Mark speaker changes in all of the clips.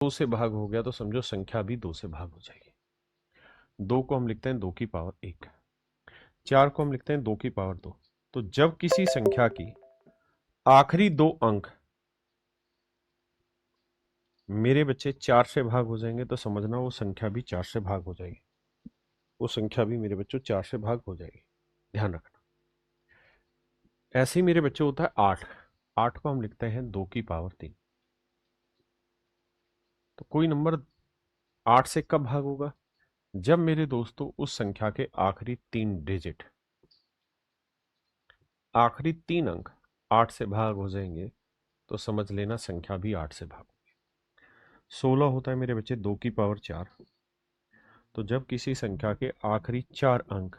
Speaker 1: 2 से भाग हो गया तो समझो संख्या भी 2 से भाग हो जाएगी। 2 को हम लिखते हैं 2 की पावर 1, 4 को हम लिखते हैं 2 की पावर 2। तो जब किसी संख्या की आखिरी 2 अंक मेरे बच्चे 4 से भाग हो जाएंगे तो समझना वो संख्या भी 4 से भाग हो जाएगी। वो संख्या भी मेरे बच्चों 4 से भाग हो जाएगी, ध्यान रखना। ऐसे ही मेरे बच्चे होता है 8। 8 को हम लिखते हैं 2 की पावर 3। तो कोई नंबर 8 से कब भाग होगा? जब मेरे दोस्तों उस संख्या के आखिरी 3 डिजिट, आखिरी 3 अंक 8 से भाग हो जाएंगे तो समझ लेना संख्या भी 8 से भाग होगी। 16 होता है मेरे बच्चे 2 की पावर 4। तो जब किसी संख्या के आखिरी 4 अंक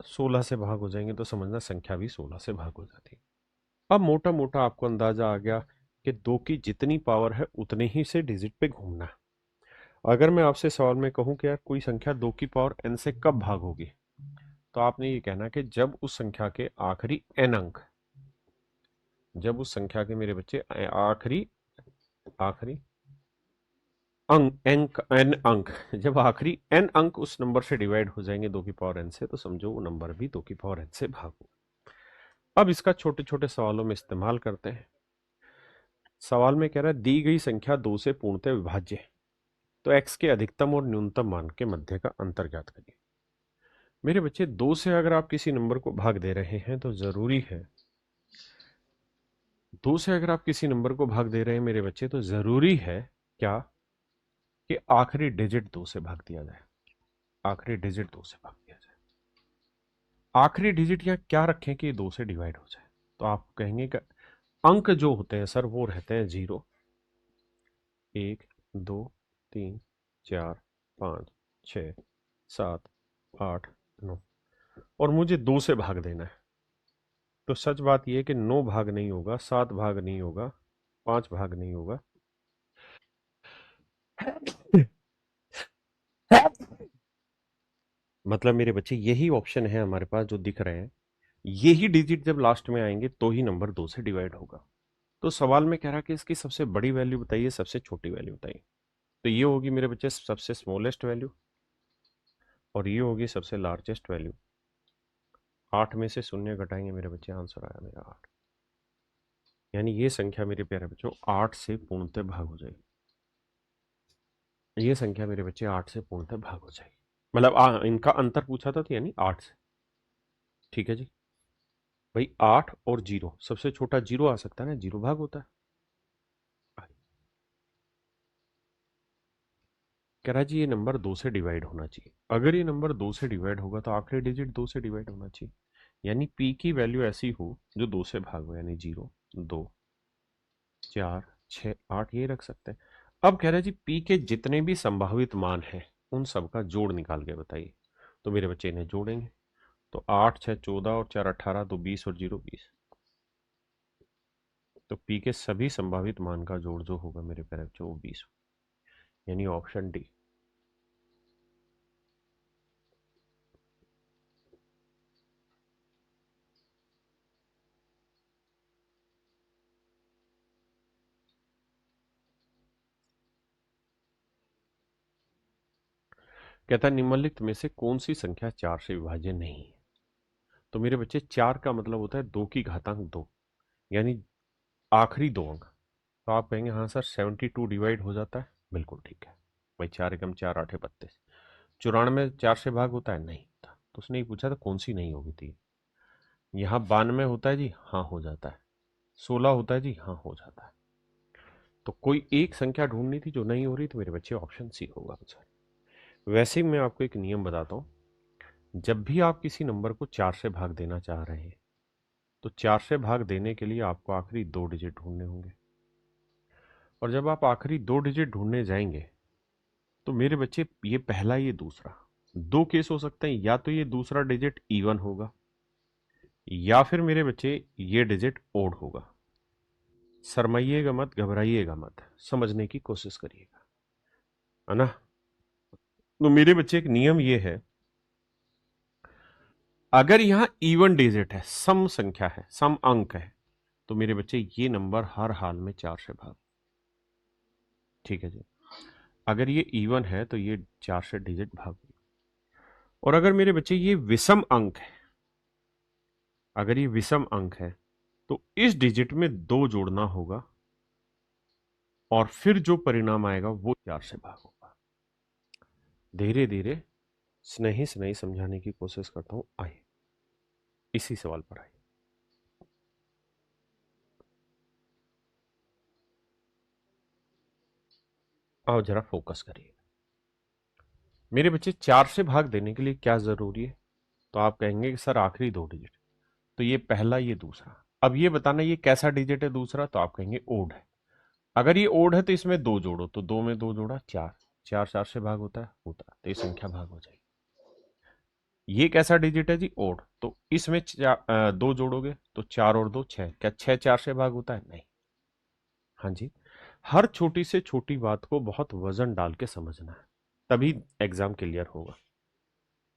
Speaker 1: 16 से भाग हो जाएंगे तो समझना संख्या भी 16 से भाग हो जाती है। अब मोटा मोटा आपको अंदाजा आ गया कि 2 की जितनी पावर है उतने ही से डिजिट पे घूमना। अगर मैं आपसे सवाल में कहूं कि यार कोई संख्या 2 की पावर n से कब भाग होगी, तो आपने ये कहना कि जब उस संख्या के आखिरी n अंक, जब उस संख्या के मेरे बच्चे आखिरी आखिरी n अंक, जब आखिरी n अंक उस नंबर से डिवाइड हो जाएंगे 2 की पावर n से, तो समझो वो नंबर भी 2 की पावर n से भाग होगा। अब इसका छोटे छोटे सवालों में इस्तेमाल करते हैं। सवाल में कह रहा है दी गई संख्या 2 से पूर्णतः विभाज्य है, तो x के अधिकतम और न्यूनतम मान के मध्य का अंतर ज्ञात करिए। मेरे बच्चे 2 से अगर आप किसी नंबर को भाग दे रहे हैं तो जरूरी है, 2 से अगर आप किसी नंबर को भाग दे रहे हैं मेरे बच्चे, तो जरूरी है क्या कि आखिरी डिजिट 2 से भाग दिया जाए। आखिरी डिजिट 2 से भाग दिया जाए। आखिरी डिजिट या क्या रखें कि 2 से डिवाइड हो जाए, तो आप कहेंगे कि अंक जो होते हैं सर वो रहते हैं 0, 1, 2, 3, 4, 5, 6, 7, 8, 9, और मुझे 2 से भाग देना है। तो सच बात यह है कि 9 भाग नहीं होगा, 7 भाग नहीं होगा, 5 भाग नहीं होगा। मतलब मेरे बच्चे यही ऑप्शन है हमारे पास जो दिख रहे हैं, यही डिजिट जब लास्ट में आएंगे तो ही नंबर 2 से डिवाइड होगा। तो सवाल में कह रहा कि इसकी सबसे बड़ी वैल्यू बताइए, सबसे छोटी वैल्यू बताइए। तो ये होगी मेरे बच्चे सबसे स्मॉलेस्ट वैल्यू, और ये होगी सबसे लार्जेस्ट वैल्यू। 8 में से शून्य घटाएंगे मेरे बच्चे, आंसर आया मेरा 8। यानी ये संख्या मेरे प्यारे बच्चों 8 से पूर्णतः भाग हो जाएगी। ये संख्या मेरे बच्चे 8 से पूर्णतः भाग हो जाएगी। मतलब इनका अंतर पूछा था तो यानी 8 से। ठीक है जी भाई, 8 और 0, सबसे छोटा 0 आ सकता है ना, 0 भाग होता है। कह रहा जी ये नंबर 2 से डिवाइड होना चाहिए। अगर ये नंबर 2 से डिवाइड होगा तो आखिरी डिजिट 2 से डिवाइड होना चाहिए, यानी पी की वैल्यू ऐसी हो जो 2 से भाग हो, यानी 0, 2, 4, 6, 8 ये रख सकते हैं। अब कह रहे जी पी के जितने भी संभावित मान हैं उन सब का जोड़ निकाल के बताइए। तो मेरे बच्चे इन्हें जोड़ेंगे, तो 8, 6, 14 और 4, 18, तो 20 और 0, 20। तो पी के सभी संभावित मान का जोड़ जो होगा मेरे प्यारे बच्चों वो 20, यानी ऑप्शन डी। कहता है निम्नलिखित में से कौन सी संख्या 4 से विभाज्य नहीं है। तो मेरे बच्चे 4 का मतलब होता है 2 की घातांक 2, यानी आखिरी 2 अंक। तो आप कहेंगे हाँ सर 72 डिवाइड हो जाता है, बिल्कुल ठीक है भाई। 4 एकम 4 आठे 32। 94 4 से भाग होता है, नहीं होता। तो उसने ये पूछा था कौन सी नहीं होगी थी। यहाँ 92 होता है जी, हाँ हो जाता है। 16 होता है जी, हाँ हो जाता है। तो कोई एक संख्या ढूंढनी थी जो नहीं हो रही, तो मेरे बच्चे ऑप्शन सी होगा आंसर। वैसे ही मैं आपको एक नियम बताता हूँ, जब भी आप किसी नंबर को 4 से भाग देना चाह रहे हैं तो 4 से भाग देने के लिए आपको आखिरी 2 डिजिट ढूंढने होंगे। और जब आप आखिरी 2 डिजिट ढूंढने जाएंगे तो मेरे बच्चे ये पहला ये दूसरा, 2 केस हो सकते हैं। या तो ये दूसरा डिजिट इवन होगा, या फिर मेरे बच्चे ये डिजिट ओड होगा। शरमाइएगा मत, घबराइएगा मत, समझने की कोशिश करिएगा, है ना। तो मेरे बच्चे एक नियम ये है, अगर यहां इवन डिजिट है, सम संख्या है, सम अंक है, तो मेरे बच्चे ये नंबर हर हाल में 4 से भाग, ठीक है जी। अगर ये इवन है तो ये 4 से डिजिट भाग, और अगर मेरे बच्चे ये विषम अंक है, अगर ये विषम अंक है तो इस डिजिट में 2 जोड़ना होगा और फिर जो परिणाम आएगा वो 4 से भाग होगा। धीरे धीरे स्नेही स्नेही समझाने की कोशिश करता हूं, आइए इसी सवाल पर आइए। आओ जरा फोकस करिए। मेरे बच्चे 4 से भाग देने के लिए क्या जरूरी है? तो आप कहेंगे कि सर आखिरी 2 डिजिट, तो ये पहला ये दूसरा। अब ये बताना ये कैसा डिजिट है दूसरा, तो आप कहेंगे ओड है। अगर ये ओड है तो इसमें 2 जोड़ो, तो 2 में 2 जोड़ा 4, 4 4 से भाग होता है, तो ये संख्या भाग हो जाएगी। ये कैसा डिजिट है जी? ओड। तो इसमें 2 जोड़ोगे तो 4 और 2 6, क्या 6 4 से भाग होता है? नहीं। हाँ जी, हर छोटी से छोटी बात को बहुत वजन डाल के समझना है, तभी एग्जाम क्लियर होगा।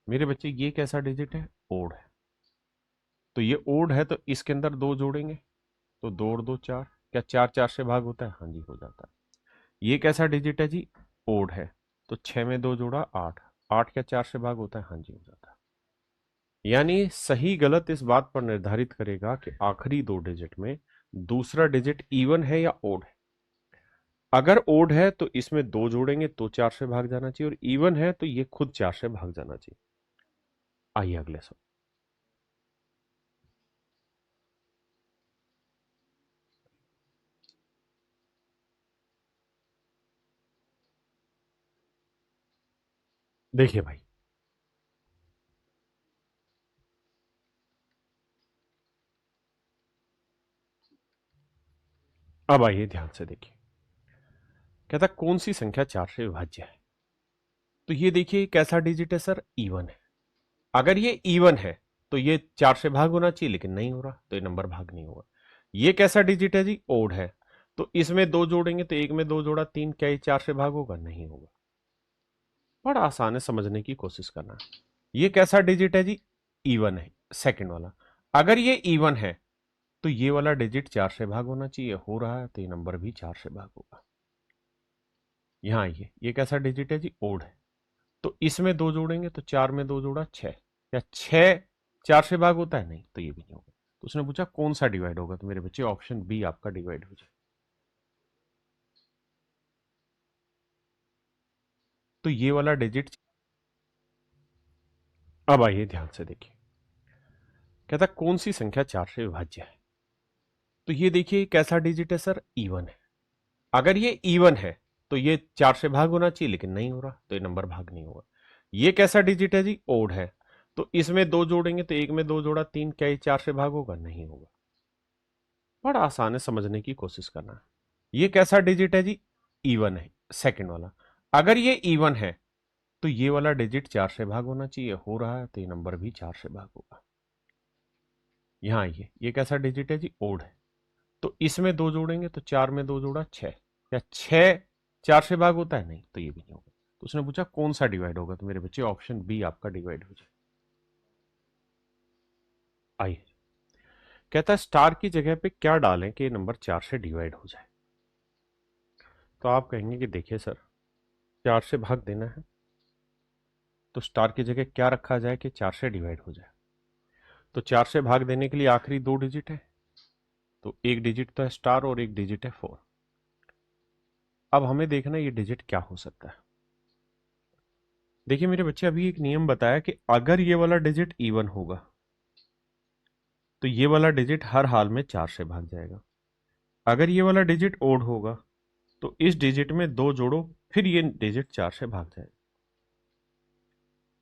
Speaker 1: मेरे बच्चे ये कैसा डिजिट है? ओड है। तो ये ओड है तो इसके अंदर 2 जोड़ेंगे तो 2 और 2 4, क्या 4 4 से भाग होता है? हाँ जी, हो जाता है। ये कैसा डिजिट है जी? ओड है। तो 6 में 2 जोड़ा 8, 8 क्या 4 से भाग होता है? हाँ जी, हो जाता है। यानी सही गलत इस बात पर निर्धारित करेगा कि आखिरी 2 डिजिट में दूसरा डिजिट इवन है या ओड है। अगर ओड है तो इसमें 2 जोड़ेंगे तो 4 से भाग जाना चाहिए, और इवन है तो ये खुद 4 से भाग जाना चाहिए। आइए अगले सवाल। देखिए भाई, अब आइए ध्यान से देखिए। कहता कौन सी संख्या 4 से विभाज्य है? तो ये देखिए कैसा डिजिट है सर? इवन है। अगर ये इवन है तो ये 4 से भाग होना चाहिए, लेकिन नहीं हो रहा, तो ये नंबर भाग नहीं होगा। ये कैसा डिजिट है जी? ओड है। तो इसमें 2 जोड़ेंगे तो 1 में 2 जोड़ा 3, क्या ये 4 से भाग होगा? नहीं होगा। बड़ा आसान है, समझने की कोशिश करना है। ये कैसा डिजिट है जी? इवन है, सेकंड वाला। अगर ये इवन है तो ये वाला डिजिट 4 से भाग होना चाहिए, हो रहा है, तो ये नंबर भी 4 से भाग होगा। यहां आइए, ये कैसा डिजिट है जी? ओड है। तो इसमें 2 जोड़ेंगे तो 4 में 2 जोड़ा 6, या 6 4 से भाग होता है? नहीं, तो ये भी नहीं होगा। तो उसने पूछा कौन सा डिवाइड होगा, तो मेरे बच्चे ऑप्शन बी आपका डिवाइड हो जाए। तो ये वाला डिजिट, अब आइए ध्यान से देखिए। कहता कौन सी संख्या 4 से विभाज्य है? तो ये देखिए कैसा डिजिट है सर? इवन है। अगर ये इवन है तो ये 4 से भाग होना चाहिए, लेकिन नहीं हो रहा, तो ये नंबर भाग नहीं होगा। ये कैसा डिजिट है जी? ओड है। तो इसमें 2 जोड़ेंगे तो 1 में 2 जोड़ा 3, क्या ये 4 से भाग होगा? नहीं होगा। बड़ा आसान है, समझने की कोशिश करना है। ये कैसा डिजिट है जी? इवन है, सेकंड वाला। अगर ये इवन है तो ये वाला डिजिट 4 से भाग होना चाहिए, हो रहा है, तो ये नंबर भी 4 से भाग होगा। यहां आइए, ये कैसा डिजिट है जी? ओड है। तो इसमें 2 जोड़ेंगे तो 4 में 2 जोड़ा 6, या 6 4 से भाग होता है? नहीं, तो ये भी नहीं होगा। तो उसने पूछा कौन सा डिवाइड होगा, तो मेरे बच्चे ऑप्शन बी आपका डिवाइड हो जाए। आइए, कहता है स्टार की जगह पे क्या डालें कि ये नंबर 4 से डिवाइड हो जाए? तो आप कहेंगे कि देखिए सर, 4 से भाग देना है तो स्टार की जगह क्या रखा जाए कि 4 से डिवाइड हो जाए? तो 4 से भाग देने के लिए आखिरी 2 डिजिट है, तो एक डिजिट तो है स्टार और एक डिजिट है 4। अब हमें देखना ये डिजिट क्या हो सकता है। देखिए मेरे बच्चे, अभी एक नियम बताया कि अगर ये वाला डिजिट इवन होगा तो ये वाला डिजिट हर हाल में 4 से भाग जाएगा। अगर ये वाला डिजिट ओड होगा तो इस डिजिट में 2 जोड़ो, फिर ये डिजिट 4 से भाग जाएगा।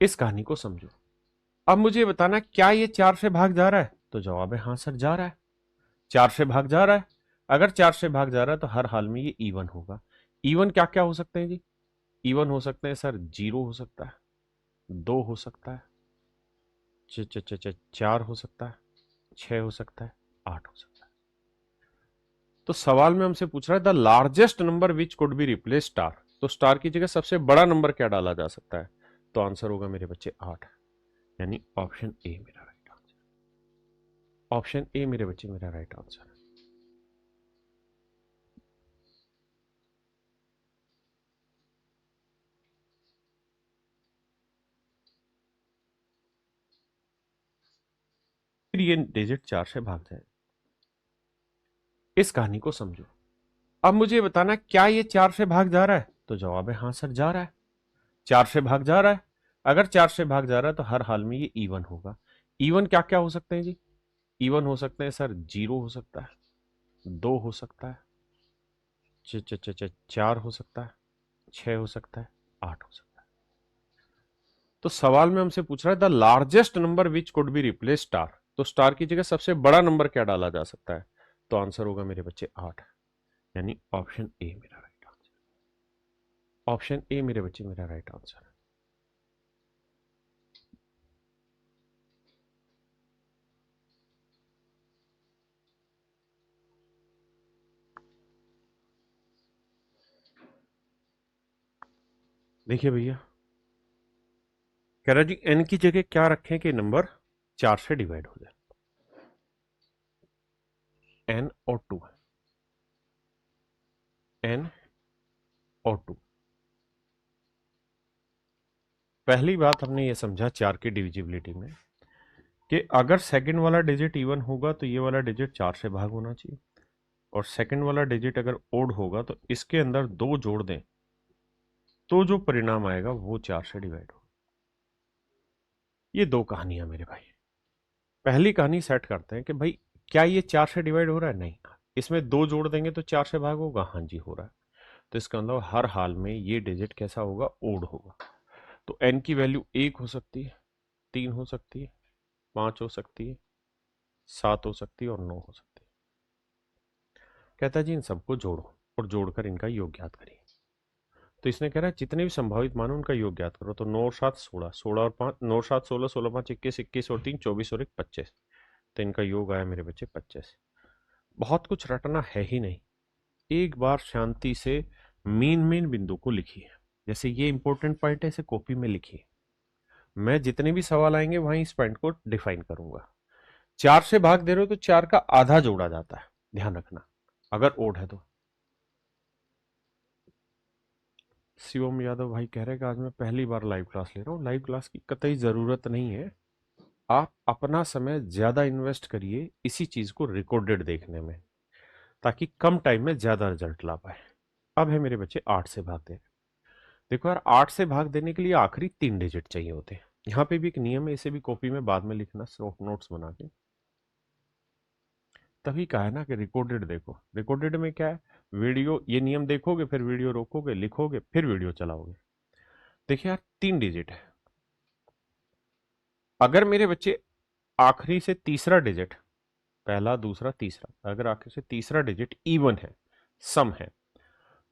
Speaker 1: इस कहानी को समझो। अब मुझे बताना क्या ये 4 से भाग जा रहा है? तो जवाब है हाँ सर, जा रहा है। 4 से भाग जा रहा है। अगर 4 से भाग जा रहा है तो हर हाल में ये इवन होगा। इवन क्या क्या हो सकते हैं जी? इवन हो सकते हैं सर 0 हो सकता है, 2 हो सकता है, 4 हो सकता है, 6 हो सकता है, 8 हो सकता है। तो सवाल में हमसे पूछ रहा है the largest number which could be replace star, तो स्टार की जगह सबसे बड़ा नंबर क्या डाला जा सकता है? तो आंसर होगा मेरे बच्चे 8, यानी ऑप्शन ए मेरा राइट आंसर। ऑप्शन ए मेरे बच्चे मेरा राइट आंसर है। फिर ये डिजिट 4 से भाग जाए। इस कहानी को समझो। अब मुझे बताना क्या ये 4 से भाग जा रहा है, तो जवाब है हाँ सर जा रहा है, 4 से भाग जा रहा है। अगर 4 से भाग जा रहा है तो हर हाल में ये इवन होगा। इवन क्या क्या हो सकते हैं जी? इवन हो सकते हैं सर 0 हो सकता है, 2 हो सकता है, 4 हो सकता है, 6 हो सकता है, 8 हो सकता है। तो सवाल में हमसे पूछ रहा है the largest number which could be replace star, तो स्टार की जगह सबसे बड़ा नंबर क्या डाला जा सकता है? तो आंसर होगा मेरे बच्चे 8, यानी ऑप्शन ए मेरा राइट आंसर। ऑप्शन ए मेरे बच्चे मेरा राइट आंसर है। देखिए भैया, कह रहा जी एन की जगह क्या रखें कि नंबर 4 से डिवाइड हो जाए। एन और 2, एन और 2। पहली बात हमने ये समझा 4 की डिविजिबिलिटी में कि अगर सेकंड वाला डिजिट इवन होगा तो ये वाला डिजिट 4 से भाग होना चाहिए, और सेकंड वाला डिजिट अगर ओड होगा तो इसके अंदर 2 जोड़ दें तो जो परिणाम आएगा वो 4 से डिवाइड होगा। ये 2 कहानियां मेरे भाई। पहली कहानी सेट करते हैं कि भाई क्या ये 4 से डिवाइड हो रहा है? नहीं। इसमें 2 जोड़ देंगे तो 4 से भाग होगा, हाँ जी हो रहा है। तो इसका मतलब हर हाल में ये डिजिट कैसा होगा? ओड होगा। तो एन की वैल्यू 1 हो सकती है, 3 हो सकती है, 5 हो सकती है, 7 हो सकती है और 9 हो सकती है। कहता है जी इन सबको जोड़ो और जोड़कर इनका योग ज्ञात करिए। तो इसने कह रहा है जितने भी संभावित मान उनका योग ज्ञात करो। तो 9 और 7 16, 16 और 5 9 7 16, 16 5 21, 21 और 3 24 और 1 25। तो इनका योग आया मेरे बच्चे 25। बहुत कुछ रटना है ही नहीं, एक बार शांति से मेन मेन बिंदु को लिखिए। जैसे ये इंपॉर्टेंट पॉइंट है, इसे कॉपी में लिखिए। मैं जितने भी सवाल आएंगे वहीं इस पॉइंट को डिफाइन करूंगा। 4 से भाग दे रहे हो तो 4 का आधा जोड़ा जाता है, ध्यान रखना, अगर ओड है तो। शिवम यादव भाई कह रहे हैं कि आज मैं पहली बार लाइव क्लास ले रहा हूँ। लाइव क्लास की कतई जरूरत नहीं है, आप अपना समय ज्यादा इन्वेस्ट करिए इसी चीज को रिकॉर्डेड देखने में, ताकि कम टाइम में ज्यादा रिजल्ट ला पाए। अब है मेरे बच्चे 8 से भाग दे। देखो यार, 8 से भाग देने के लिए आखिरी 3 डिजिट चाहिए होते हैं। यहाँ पे भी एक नियम है, इसे भी कॉपी में बाद में लिखना, नोट्स बना के। तभी कहा है ना कि रिकॉर्डेड देखो। रिकॉर्डेड में क्या है, वीडियो, ये नियम देखोगे फिर वीडियो रोकोगे, लिखोगे फिर वीडियो चलाओगे। देखिए यार 3 डिजिट है, अगर मेरे बच्चे आखिरी से तीसरा डिजिट, पहला दूसरा तीसरा, अगर आखिर से तीसरा डिजिट इवन है, सम है,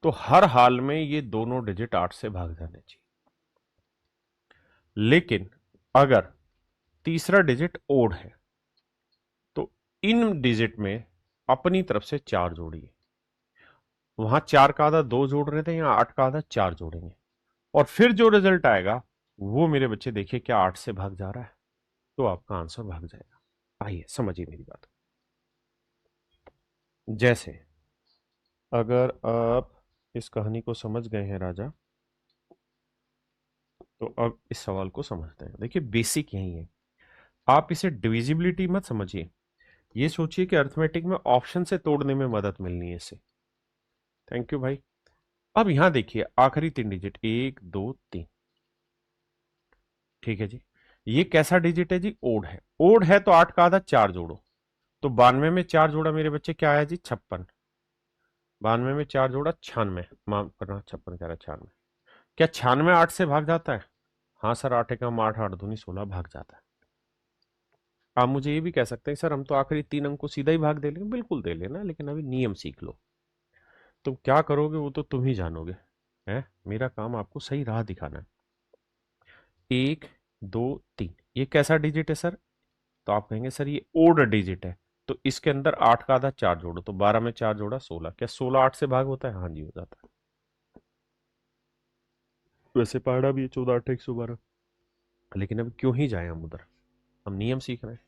Speaker 1: तो हर हाल में ये दोनों डिजिट 8 से भाग जाने चाहिए। लेकिन अगर तीसरा डिजिट ओड है तो इन डिजिट में अपनी तरफ से 4 जोड़िए। वहां 4 का आधा 2 जोड़ रहे थे, यहां 8 का आधा 4 जोड़ेंगे, और फिर जो रिजल्ट आएगा वो मेरे बच्चे देखिए क्या 8 से भाग जा रहा है, तो आपका आंसर भाग जाएगा। आइए समझिए मेरी बात। जैसे अगर आप इस कहानी को समझ गए हैं राजा, तो अब इस सवाल को समझते हैं। देखिए बेसिक यही है, आप इसे डिविजिबिलिटी मत समझिए, ये सोचिए कि अर्थमेटिक में ऑप्शन से तोड़ने में मदद मिलनी है इससे। थैंक यू भाई। अब यहां देखिए आखिरी 3 डिजिट 1 2 3, ठीक है जी। ये कैसा डिजिट है जी? ओड है। ओड है तो 8 का आधा 4 जोड़ो, तो 92 में 4 जोड़ा मेरे बच्चे क्या आया जी? 56। 92 में 4 जोड़ा 96, माफ करना 56 कह रहा 96। क्या 96 8 से भाग जाता है? हाँ सर, 8 एकम 8, 8 दूनी 16 भाग जाता है। आप मुझे ये भी कह सकते हैं सर हम तो आखिरी 3 अंक को सीधा ही भाग दे लेंगे। बिल्कुल दे लेना, लेकिन अभी नियम सीख लो। तुम क्या करोगे वो तो तुम ही जानोगे, है मेरा काम आपको सही राह दिखाना है। 1 2 3, ये कैसा डिजिट है सर? तो आप कहेंगे सर ये ओड डिजिट है, तो इसके अंदर 8 का आधा 4 जोड़ो, तो 12 में 4 जोड़ा 16। क्या 16 8 से भाग होता है? हाँ जी हो जाता है। वैसे पहाड़ा भी है 14 8 112, लेकिन अब क्यों ही जाए हम उधर, हम नियम सीख रहे हैं।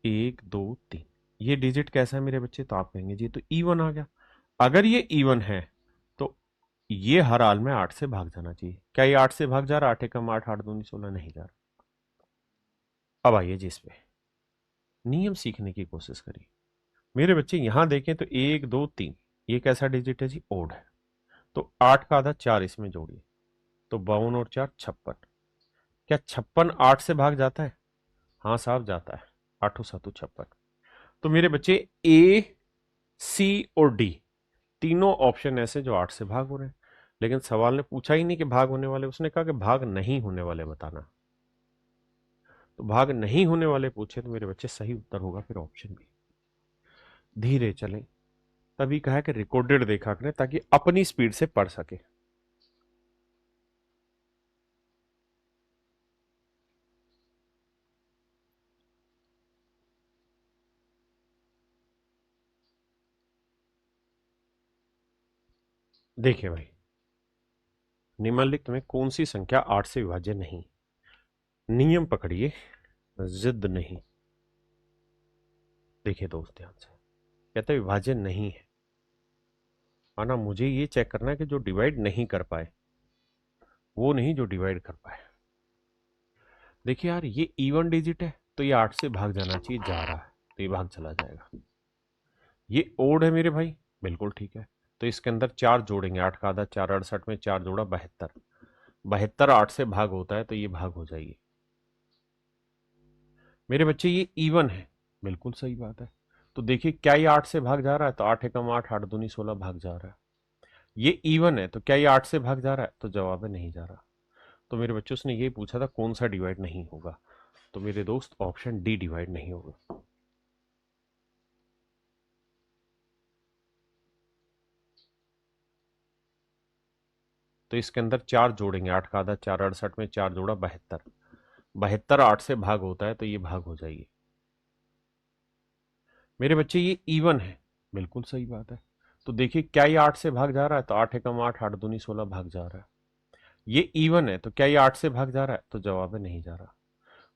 Speaker 1: 1 2 3, ये डिजिट कैसा है मेरे बच्चे? तो आप कहेंगे जी तो इवन आ गया। अगर ये इवन है तो ये हर हाल में 8 से भाग जाना चाहिए। क्या ये 8 से भाग जा रहा? 8 एकम 8, 8 दूनी 16 नहीं जा रहा। अब आइए जी इस पे, नियम सीखने की कोशिश करिए। मेरे बच्चे यहां देखें तो 1 2 3, ये कैसा डिजिट है जी? ओड है। तो 8 का आधा 4 इसमें जोड़िए, तो 52 और 4 56। क्या 56 8 से भाग जाता है? हाँ साहब जाता है, 8 7 56। तो मेरे बच्चे ए, सी और डी तीनों ऑप्शन ऐसे जो 8 से भाग हो रहे हैं, लेकिन सवाल ने पूछा ही नहीं कि भाग होने वाले, उसने कहा कि भाग नहीं होने वाले बताना। तो भाग नहीं होने वाले पूछे तो मेरे बच्चे सही उत्तर होगा फिर ऑप्शन बी। धीरे चलें, तभी कहा कि रिकॉर्डेड देखा करें ताकि अपनी स्पीड से पढ़ सके। देखिए भाई, निम्नलिखित में कौन सी संख्या 8 से विभाज्य नहीं? नियम पकड़िए, जिद नहीं। देखिए दोस्त ध्यान से, कहते विभाजन नहीं है, आना मुझे ये चेक करना है कि जो डिवाइड नहीं कर पाए वो नहीं जो डिवाइड कर पाए। देखिए यार, ये इवन डिजिट है तो ये 8 से भाग जाना चाहिए, जा रहा है तो ये भाग चला जाएगा। ये ओड है मेरे भाई, बिल्कुल ठीक है, तो इसके अंदर 4 जोड़ेंगे, 8 का आधा 4, 68 में 4 जोड़ा 72, 72 8 से भाग होता है तो ये भाग हो जाएगी। मेरे बच्चे ये इवन है, बिल्कुल सही बात है। तो देखिए क्या ये 8 से भाग जा रहा है? तो 8 एकम 8, 8 दूनी 16 भाग जा रहा है। ये इवन है तो क्या ये 8 से भाग जा रहा है? तो जवाब है नहीं जा रहा। तो मेरे बच्चों से ये पूछा था कौन सा डिवाइड नहीं होगा, तो मेरे दोस्त ऑप्शन डी डिवाइड नहीं होगा। तो इसके अंदर 4 जोड़ेंगे, 8 का आधा 4, 68 में 4 जोड़ा 72, 72 8 से भाग होता है तो ये भाग हो जाएगी। मेरे बच्चे ये इवन है, बिल्कुल सही बात है। तो देखिए क्या ये 8 से भाग जा रहा है? तो 8 एकम 8, 8 दूनी 16 भाग जा रहा है। ये इवन है तो क्या ये 8 से भाग जा रहा है? तो जवाब है नहीं जा रहा।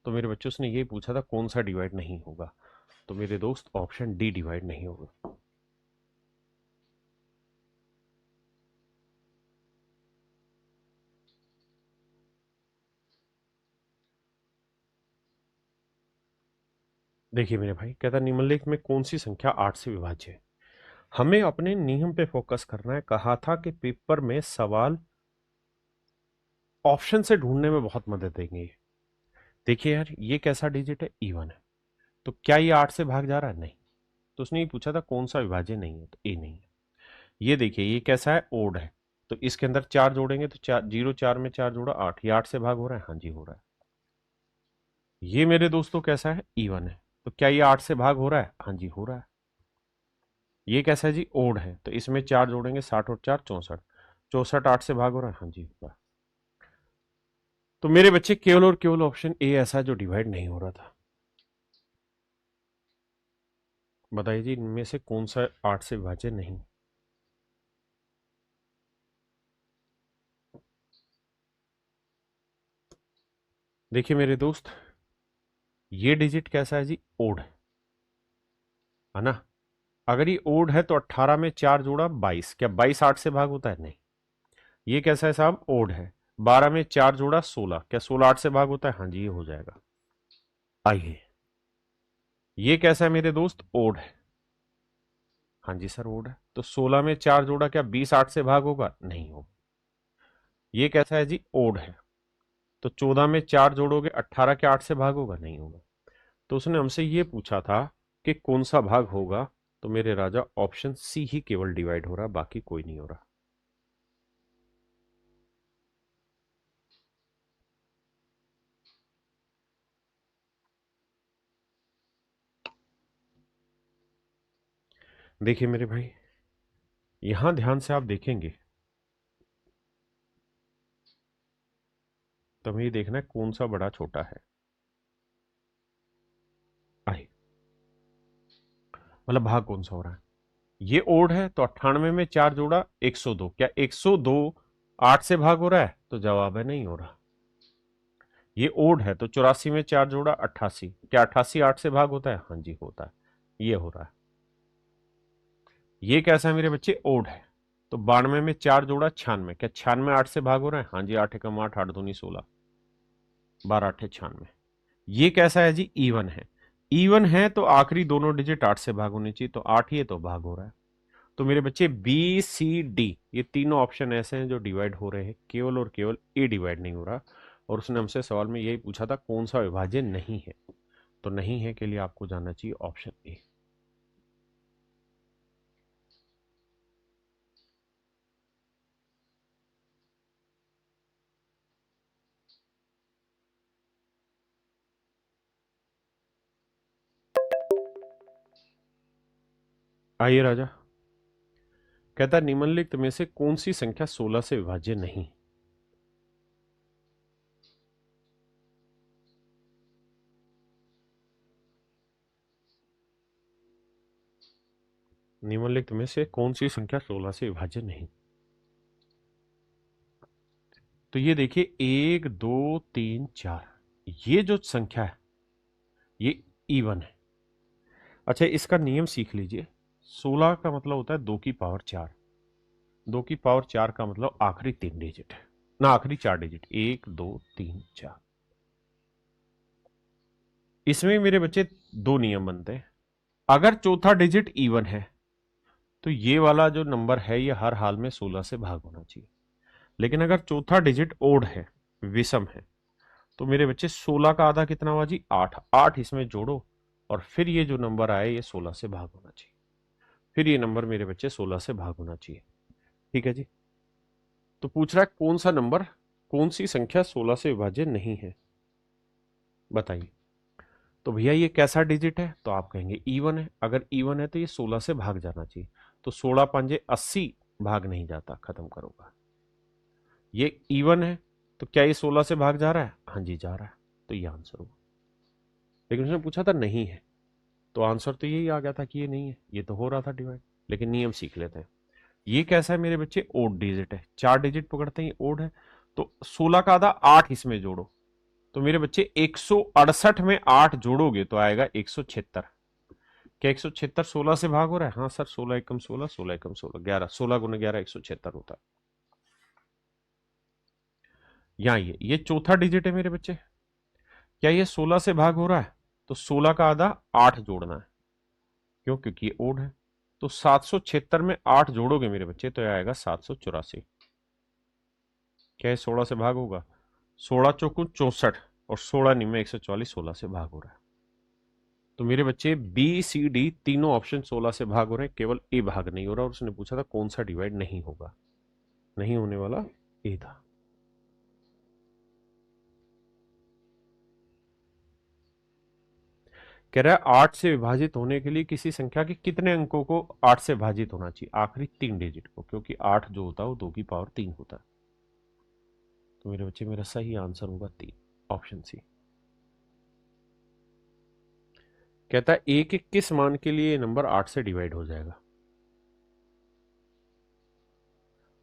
Speaker 1: तो मेरे बच्चों से ये पूछा था कौन सा डिवाइड नहीं होगा, तो मेरे दोस्त ऑप्शन डी डिवाइड नहीं होगा। देखिए मेरे भाई, कहता निम्नलिखित में कौन सी संख्या 8 से विभाज्य है? हमें अपने नियम पे फोकस करना है। कहा था कि पेपर में सवाल ऑप्शन से ढूंढने में बहुत मदद देंगे। देखिए यार, ये कैसा डिजिट है? इवन है, तो क्या ये 8 से भाग जा रहा है? नहीं। तो उसने ये पूछा था कौन सा विभाज्य नहीं है, तो ए नहीं है। ये देखिए ये कैसा है? ओड है, तो इसके अंदर 4 जोड़ेंगे तो 4 0 4 में 4 जोड़ा 8, ये 8 से भाग हो रहा है? हाँ जी हो रहा है। ये मेरे दोस्तों कैसा है? इवन है, तो क्या ये 8 से भाग हो रहा है? हाँ जी हो रहा है। ये कैसा है जी? ओड है, तो इसमें 4 जोड़ेंगे, 60 और 4 64, 64 8 से भाग हो रहा है? हाँ जी हो रहा है। तो मेरे बच्चे केवल और केवल ऑप्शन ए ऐसा जो डिवाइड नहीं हो रहा था। बताइए जी, इनमें से कौन सा 8 से विभाज्य नहीं? देखिए मेरे दोस्त, ये डिजिट कैसा है जी? ओड है ना। अगर ये ओड है तो 18 में 4 जोड़ा 22, क्या 22 8 से भाग होता है? नहीं। ये कैसा है साहब? ओड है, 12 में 4 जोड़ा 16, क्या 16 8 से भाग होता है? हाँ जी ये हो जाएगा। आइए, ये कैसा है मेरे दोस्त? ओड है। हाँ जी सर ओड है, तो 16 में 4 जोड़ा, क्या 20 8 से भाग होगा? नहीं होगा। ये कैसा है जी? ओड है, तो 14 में 4 जोड़ोगे, 18 के 8 से भाग होगा? नहीं होगा। तो उसने हमसे ये पूछा था कि कौन सा भाग होगा, तो मेरे राजा ऑप्शन सी ही केवल डिवाइड हो रहा, बाकी कोई नहीं हो रहा। देखिए मेरे भाई, यहां ध्यान से आप देखेंगे तो हमें ये देखना है कौन सा बड़ा छोटा है। आए, मतलब भाग कौन सा हो रहा है? ये ओड है, तो 98 में 4 जोड़ा 102, क्या 102 8 से भाग हो रहा है? तो जवाब है नहीं हो रहा। ये ओड है, तो 84 में 4 जोड़ा 88, क्या 88 8 से भाग होता है? हाँ जी होता है, ये हो रहा है। ये कैसा है मेरे बच्चे? ओड है, तो 92 में 4 जोड़ा 96, क्या 96 8 से भाग हो रहा है? हाँ जी 8 एकम 8, 8 दूनी 16, 12 8 96। ये कैसा है जी? इवन है। इवन है तो आखिरी दोनों डिजिट 8 से भाग होने चाहिए, तो 8 ही है तो भाग हो रहा है। तो मेरे बच्चे बी सी डी ये तीनों ऑप्शन ऐसे हैं जो डिवाइड हो रहे हैं, केवल और केवल ए डिवाइड नहीं हो रहा। और उसने हमसे सवाल में यही पूछा था कौन सा विभाज्य नहीं है, तो नहीं है के लिए आपको जानना चाहिए ऑप्शन ए। आइए राजा, कहता निम्नलिखित में से कौन सी संख्या 16 से विभाज्य नहीं। निम्नलिखित में से कौन सी संख्या 16 से विभाज्य नहीं। तो ये देखिए 1 2 3 4, ये जो संख्या है ये इवन है। अच्छा, इसका नियम सीख लीजिए। 16 का मतलब होता है 2 की पावर 4। 2 की पावर 4 का मतलब आखिरी 3 डिजिट है ना, आखिरी 4 डिजिट 1 2 3 4। इसमें मेरे बच्चे दो नियम बनते हैं। अगर चौथा डिजिट इवन है तो ये वाला जो नंबर है ये हर हाल में 16 से भाग होना चाहिए। लेकिन अगर चौथा डिजिट ओड है, विषम है, तो मेरे बच्चे 16 का आधा कितना हुआ जी 8। 8 इसमें जोड़ो और फिर ये जो नंबर आए ये 16 से भाग होना चाहिए। फिर ये नंबर मेरे बच्चे 16 से भाग होना चाहिए। ठीक है जी। तो पूछ रहा है कौन सा नंबर, कौन सी संख्या 16 से विभाज्य नहीं है, बताइए। तो भैया ये कैसा डिजिट है, तो आप कहेंगे इवन है। अगर इवन है तो ये 16 से भाग जाना चाहिए। तो 16 पंजे 80, भाग नहीं जाता, खत्म करोगा। ये इवन है तो क्या ये 16 से भाग जा रहा है, हाँ जी जा रहा है, तो ये आंसर होगा। लेकिन उसने पूछा था नहीं है, तो आंसर तो यही आ गया था कि ये नहीं है, ये तो हो रहा था डिवाइड। लेकिन नियम सीख लेते हैं। ये कैसा है मेरे बच्चे, ओड डिजिट है, 4 डिजिट पकड़ते हैं, ओड है। तो 16 का आधा 8 इसमें जोड़ो, तो मेरे बच्चे 168 में 8 जोड़ोगे तो आएगा 176। क्या 176 16 से भाग हो रहा है, हाँ सर 16 एकम 16, 16 एकम 16, 11, 16 गुना 11 176 होता है। यहां ये चौथा डिजिट है मेरे बच्चे। क्या ये 16 से भाग हो रहा है, तो 16 का आधा 8 जोड़ना है, क्यों, क्योंकि ये ओड है। तो 776 में 8 जोड़ोगे मेरे बच्चे तो आएगा 784। क्या ये 16 से भाग होगा, 16 चौकू 64 और 16 निम्न 144, 16 से भाग हो रहा है। तो मेरे बच्चे बी सी डी तीनों ऑप्शन 16 से भाग हो रहे हैं, केवल ए भाग नहीं हो रहा। और उसने पूछा था कौन सा डिवाइड नहीं होगा, नहीं होने वाला ए था। कह रहा है 8 से विभाजित होने के लिए किसी संख्या के कितने अंकों को 8 से भाजित होना चाहिए, आखिरी 3 डिजिट को, क्योंकि 8 जो होता है वो 2 की पावर 3 होता है। तो मेरे बच्चे मेरा सही आंसर होगा 3, ऑप्शन सी। कहता है ए के किस मान के लिए नंबर 8 से डिवाइड हो जाएगा।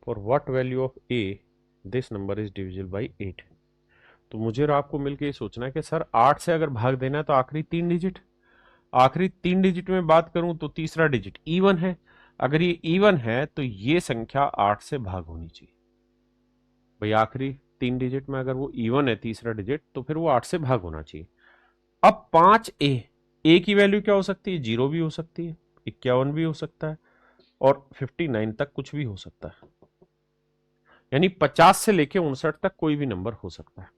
Speaker 1: For what value of A this number is divisible by 8। तो मुझे और आपको मिलकर ये सोचना है कि सर 8 से अगर भाग देना है तो आखिरी 3 डिजिट, आखिरी 3 डिजिट में बात करूं तो तीसरा डिजिट इवन है। अगर ये इवन है तो ये संख्या 8 से भाग होनी चाहिए। भाई आखिरी 3 डिजिट में अगर वो इवन है तीसरा डिजिट, तो फिर वो 8 से भाग होना चाहिए। अब 5 ए की वैल्यू क्या हो सकती है, 0 भी हो सकती है, 51 भी हो सकता है, और 59 तक कुछ भी हो सकता है। यानी 50 से लेके 59 तक कोई भी नंबर हो सकता है।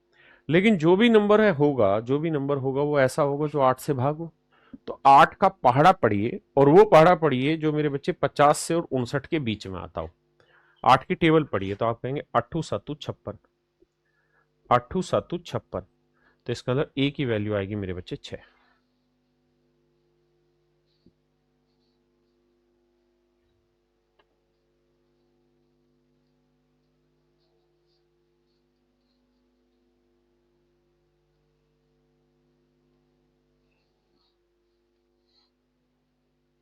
Speaker 1: लेकिन जो भी नंबर है होगा, जो भी नंबर होगा वो ऐसा होगा जो 8 से भागो। तो 8 का पहाड़ा पढ़िए, और वो पहाड़ा पढ़िए जो मेरे बच्चे 50 से और 59 के बीच में आता हो। 8 की टेबल पढ़िए तो आप कहेंगे 8 7 56, 8 7 56। तो इसका मतलब ए की वैल्यू आएगी मेरे बच्चे 6।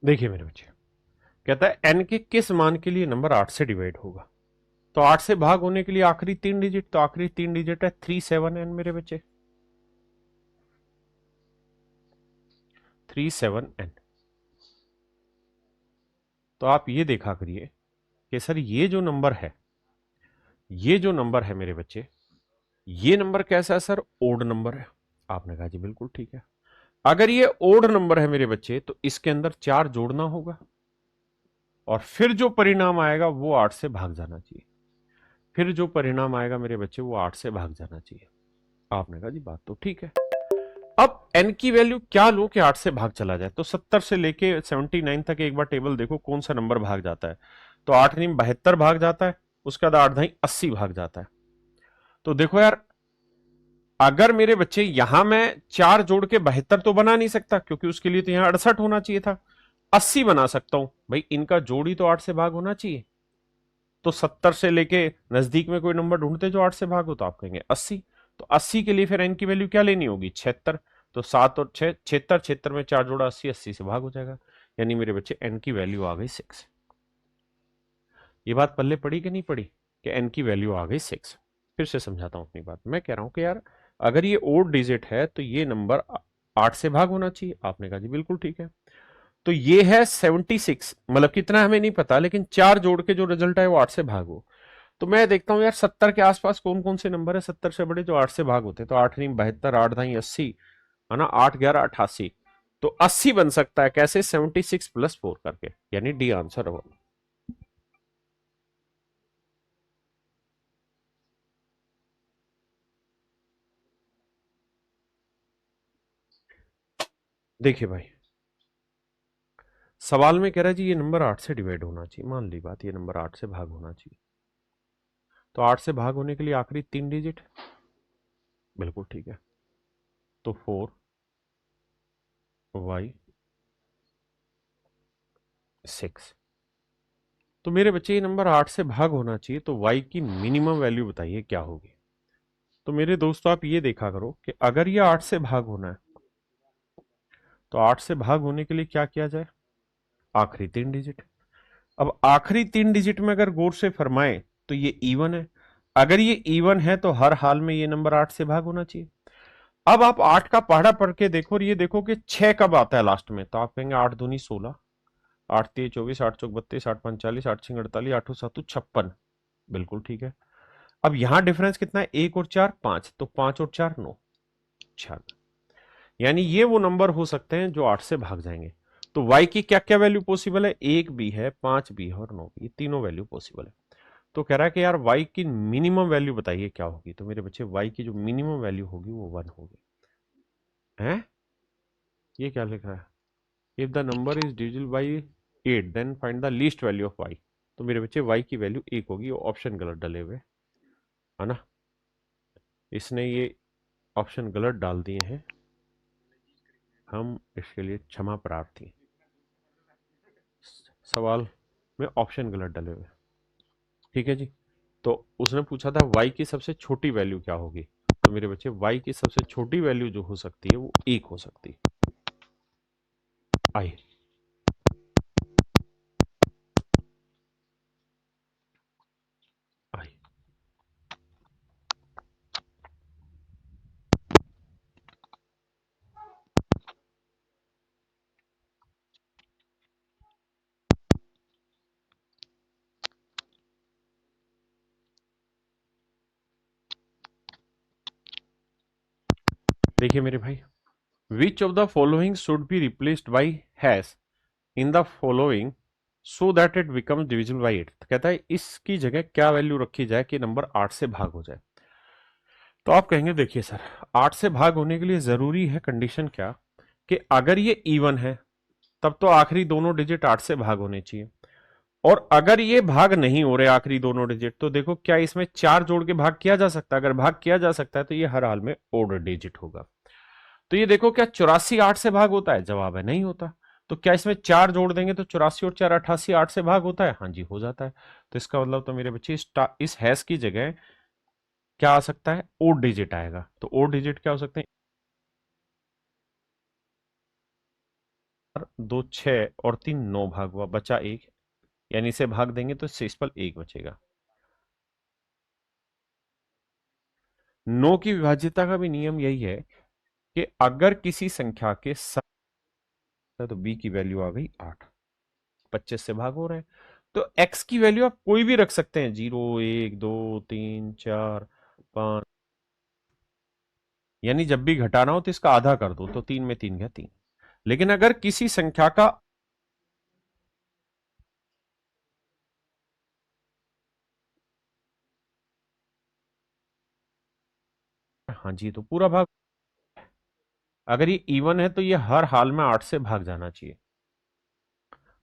Speaker 1: देखिए मेरे बच्चे, कहता है एन के किस मान के लिए नंबर 8 से डिवाइड होगा। तो 8 से भाग होने के लिए आखिरी 3 डिजिट, तो आखिरी 3 डिजिट है 37n मेरे बच्चे, 37n। तो आप ये देखा करिए कि सर ये जो नंबर है, ये जो नंबर है मेरे बच्चे, ये नंबर कैसा है सर, ओड नंबर है। आपने कहा जी बिल्कुल ठीक है। अगर ये ओड नंबर है मेरे बच्चे तो इसके अंदर 4 जोड़ना होगा और फिर जो परिणाम आएगा वो 8 से भाग जाना चाहिए। फिर जो परिणाम आएगा मेरे बच्चे वो 8 से भाग जाना चाहिए। आपने कहा जी बात तो ठीक है। अब n की वैल्यू क्या लूं कि 8 से भाग चला जाए? तो 70 से लेके 79 तक एक बार टेबल देखो कौन सा नंबर भाग जाता है। तो 8 नीम 72 भाग जाता है, उसके बाद 8 धाई 80 भाग जाता है। तो देखो यार, अगर मेरे बच्चे यहां मैं 4 जोड़ के 72 तो बना नहीं सकता, क्योंकि उसके लिए तो यहां 68 होना चाहिए था। 80 बना सकता हूं भाई, इनका जोड़ी तो 8 से भाग होना चाहिए। तो 70 से लेके नजदीक में कोई नंबर ढूंढते जो 8 से भाग हो, तो आप कहेंगे 80। तो 80 के लिए फिर एन की वैल्यू क्या लेनी होगी? 76। तो 7 और 6 76, 76 में 4 जोड़ा 80, 80 से भाग हो जाएगा। यानी मेरे बच्चे एन की वैल्यू आ गई 6। ये बात पल्ले पड़ी कि नहीं पड़ी कि एन की वैल्यू आ गई 6? फिर से समझाता हूं अपनी बात। मैं कह रहा हूं कि यार अगर ये ओड डिजिट है तो ये नंबर 8 से भाग होना चाहिए। आपने कहा जी बिल्कुल ठीक है। तो ये है 76, मतलब कितना हमें नहीं पता, लेकिन 4 जोड़ के जो रिजल्ट है वो 8 से भाग हो। तो मैं देखता हूं यार 70 के आसपास कौन कौन से नंबर है 70 से बड़े जो 8 से भाग होते हैं। तो 8 नीम 72, 8 धाई 80, है ना, 8 11 88। तो 80 बन सकता है कैसे? 76 प्लस 4 करके, यानी डी आंसर होगा। देखिए भाई, सवाल में कह रहा है जी ये नंबर 8 से डिवाइड होना चाहिए। मान ली बात, ये नंबर 8 से भाग होना चाहिए। तो 8 से भाग होने के लिए आखिरी 3 डिजिट, बिल्कुल ठीक है। तो 4y6। तो मेरे बच्चे ये नंबर 8 से भाग होना चाहिए, तो y की मिनिमम वैल्यू बताइए क्या होगी? तो मेरे दोस्तों आप ये देखा करो कि अगर ये 8 से भाग होना है तो 8 से भाग होने के लिए क्या किया जाए? आखिरी 3 डिजिट। अब आखिरी 3 डिजिट में अगर गौर से फरमाए तो ये इवन है। अगर ये इवन है तो हर हाल में ये नंबर 8 से भाग होना चाहिए। अब आप 8 का पहाड़ा पढ़ के देखो और ये देखो कि 6 कब आता है लास्ट में। तो आप कहेंगे 8 दूनी 16, 8 3 24, 8 चौक 32, 8 5 40, 8 6 48, 8 7 56। बिल्कुल ठीक है। अब यहां डिफरेंस कितना है? 1 और 4 5, तो 5 और 4 9, 96। यानी ये वो नंबर हो सकते हैं जो 8 से भाग जाएंगे। तो y की क्या क्या वैल्यू पॉसिबल है? 1 भी है, 5 भी है और 9 भी, ये तीनों वैल्यू पॉसिबल है। तो कह रहा है कि यार y की मिनिमम वैल्यू बताइए क्या होगी? तो मेरे बच्चे y की जो मिनिमम वैल्यू होगी वो 1 होगी। है ये क्या लिख रहा है? If the number is divisible by 8 then find the least value of y। तो मेरे बच्चे y की वैल्यू 1 होगी। वो ऑप्शन गलत डले हुए, है ना, इसने ये ऑप्शन गलत डाल दिए हैं। हम इसके लिए क्षमा प्रार्थी। सवाल में ऑप्शन गलत डले हुए, ठीक है जी। तो उसने पूछा था y की सबसे छोटी वैल्यू क्या होगी? तो मेरे बच्चे y की सबसे छोटी वैल्यू जो हो सकती है वो 1 हो सकती है। आई आई देखिए मेरे भाई, which of the following should be replaced by has in the following so that it becomes divisible by 8। कहता है इसकी जगह क्या वैल्यू रखी जाए कि नंबर 8 से भाग हो जाए? तो आप कहेंगे देखिए सर, 8 से भाग होने के लिए जरूरी है कंडीशन क्या, कि अगर ये इवन है तब तो आखिरी दोनों डिजिट 8 से भाग होने चाहिए। और अगर ये भाग नहीं हो रहे आखिरी दोनों डिजिट, तो देखो क्या इसमें 4 जोड़ के भाग किया जा सकता है? अगर भाग किया जा सकता है तो ये हर हाल में ओड डिजिट होगा। तो ये देखो क्या 84 8 से भाग होता है? जवाब है नहीं होता। तो क्या इसमें 4 जोड़ देंगे तो 84 और 4 88 8 से भाग होता है? हाँ जी हो जाता है। तो इसका मतलब तो मेरे बच्चे इस हैश की जगह क्या आ सकता है? ओड डिजिट आएगा। तो ओड डिजिट क्या हो सकते हैं? 2 6 और 3 9 भाग हुआ, बचा 1। यानी इसे भाग देंगे तो शेषफल 1 बचेगा। 9 की विभाज्यता का भी नियम यही है कि अगर किसी संख्या के तो बी की वैल्यू आ गई 8, 25 से भाग हो रहे हैं। तो एक्स की वैल्यू आप कोई भी रख सकते हैं, 0 1 2 3 4 5। यानी जब भी घटाना हो तो इसका आधा कर दो, तो 3 में 3 गया 3। लेकिन अगर किसी संख्या का, हाँ जी, तो पूरा भाग, अगर ये इवन है तो ये हर हाल में 8 से भाग जाना चाहिए।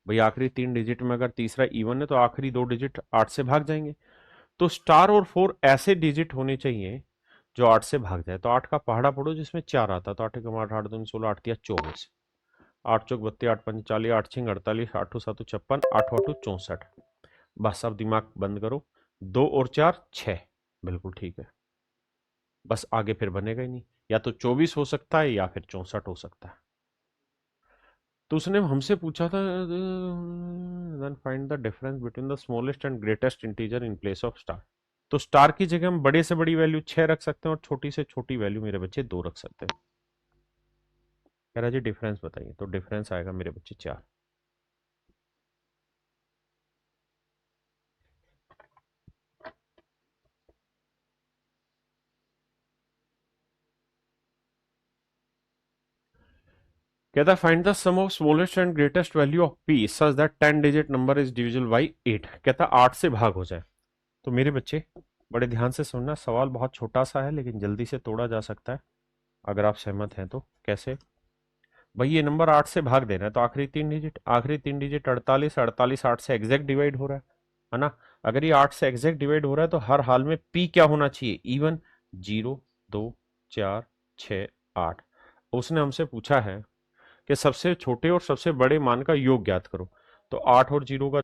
Speaker 1: भाई आखिरी 3 डिजिट में अगर तीसरा इवन है तो आखिरी 2 डिजिट 8 से भाग जाएंगे। तो स्टार और 4 ऐसे डिजिट होने चाहिए जो 8 से भाग जाए। तो 8 का पहाड़ा पढ़ो जिसमें 4 आता, तो 8 एक 8, 8 दूनी 16, 8 तिया 24, 8 चौक 32, 8 पंच 40, 8 छिंग 48, 8 7 56, 8 8 64। बस अब दिमाग बंद करो, 2 और 4 6, बिल्कुल ठीक है। बस आगे फिर बनेगा ही नहीं, या तो 24 हो सकता है या फिर 64 हो सकता है। तो उसने हमसे पूछा था, then find the difference between the smallest and greatest integer in place of star. तो स्टार की जगह हम बड़े से बड़ी वैल्यू 6 रख सकते हैं और छोटी से छोटी वैल्यू मेरे बच्चे 2 रख सकते हैं। कह रहा जी डिफरेंस बताइए, तो डिफरेंस आएगा मेरे बच्चे 4। कहता find the sum of smallest and greatest value of P such that 10 digit number is divisible by 8। कहता 8 से भाग हो जाए। तो मेरे बच्चे बड़े ध्यान से सुनना, सवाल बहुत छोटा सा है लेकिन जल्दी से तोड़ा जा सकता है अगर आप सहमत हैं तो। कैसे? भाई ये नंबर 8 से भाग देना है तो आखिरी 3 डिजिट 48, 48 8 से एग्जैक्ट डिवाइड हो रहा है ना। अगर ये 8 से एग्जैक्ट डिवाइड हो रहा है तो हर हाल में पी क्या होना चाहिए? इवन। 0 2 4 6 8। उसने हमसे पूछा है कि सबसे छोटे और सबसे बड़े मान का योग ज्ञात करो। तो 8 और 0 का